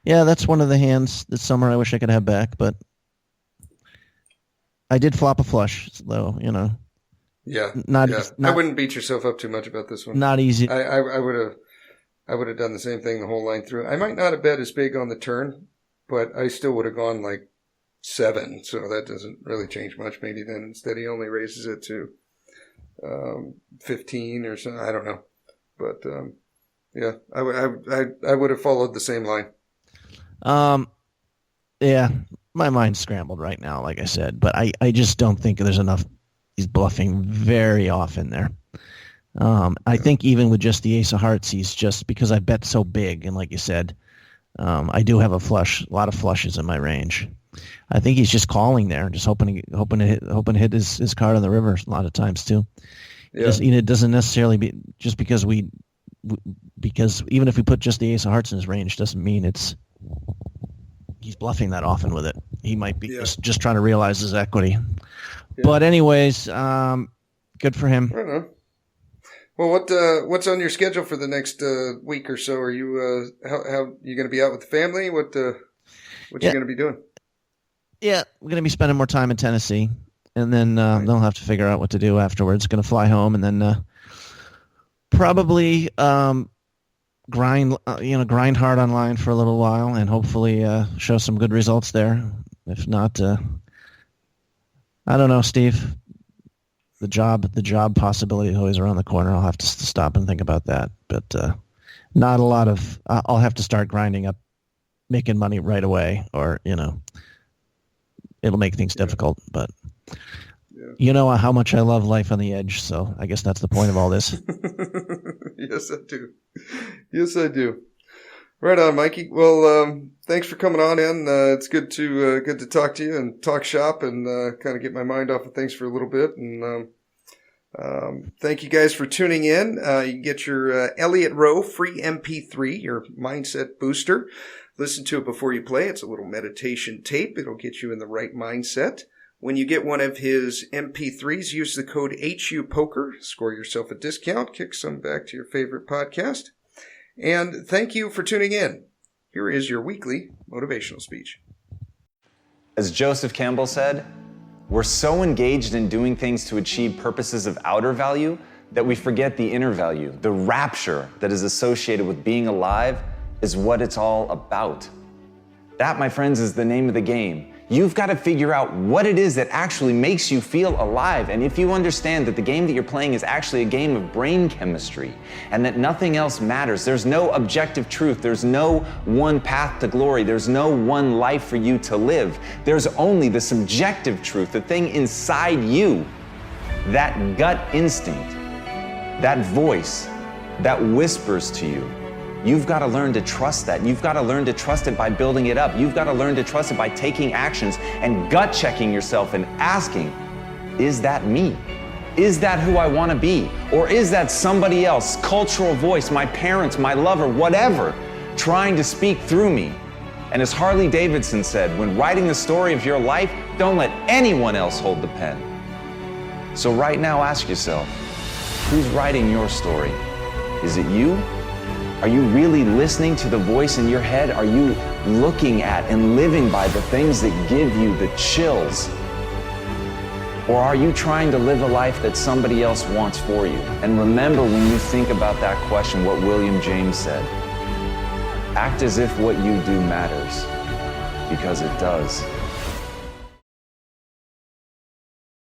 that's one of the hands this summer I wish I could have back. But I did flop a flush, though. Yeah. Not I wouldn't beat yourself up too much about this one. Not easy. I would have done the same thing the whole line through. I might not have bet as big on the turn, but I still would have gone 7. So that doesn't really change much. Maybe then instead he only raises it to 15 or something. I don't know. But I would have followed the same line. Yeah, my mind's scrambled right now, like I said, but I just don't think there's enough. He's bluffing very often there. I think even with just the ace of hearts, he's just, because I bet so big, and like you said, I do have a lot of flushes in my range. I think he's just calling there, just hoping to hit his card on the river a lot of times too. Yeah. It doesn't necessarily be just because because even if we put just the ace of hearts in his range, doesn't mean he's bluffing that often with it. He might be just trying to realize his equity. Yeah. But anyways, good for him. I don't know. Well, what's on your schedule for the next week or so? Are you how you going to be out with the family? What you going to be doing? Yeah, we're going to be spending more time in Tennessee, and then they'll have to figure out what to do afterwards. Going to fly home, and then probably grind hard online for a little while, and hopefully show some good results there. If not, I don't know, Steve. The job possibility is always around the corner. I'll have to stop and think about that, but not a lot of. I'll have to start grinding up, making money right away, or it'll make things difficult, but you know how much I love life on the edge, so I guess that's the point of all this. Yes, I do. Yes, I do. Right on, Mikey. Well, thanks for coming on in. It's good to talk to you and talk shop and kind of get my mind off of things for a little bit. And thank you guys for tuning in. You can get your Elliot Roe free MP3, your mindset booster. Listen to it before you play. It's a little meditation tape. It'll get you in the right mindset. When you get one of his MP3s, use the code HUPOKER. Score yourself a discount. Kick some back to your favorite podcast. And thank you for tuning in. Here is your weekly motivational speech. As Joseph Campbell said, we're so engaged in doing things to achieve purposes of outer value that we forget the inner value. The rapture that is associated with being alive is what it's all about. That, my friends, is the name of the game. You've got to figure out what it is that actually makes you feel alive. And if you understand that the game that you're playing is actually a game of brain chemistry and that nothing else matters, there's no objective truth, there's no one path to glory, there's no one life for you to live. There's only the subjective truth, the thing inside you, that gut instinct, that voice that whispers to you. You've got to learn to trust that. You've got to learn to trust it by building it up. You've got to learn to trust it by taking actions and gut checking yourself and asking, is that me? Is that who I want to be? Or is that somebody else, cultural voice, my parents, my lover, whatever, trying to speak through me? And as Harley Davidson said, when writing the story of your life, don't let anyone else hold the pen. So right now, ask yourself, who's writing your story? Is it you? Are you really listening to the voice in your head? Are you looking at and living by the things that give you the chills? Or are you trying to live a life that somebody else wants for you? And remember, when you think about that question, what William James said, act as if what you do matters, because it does.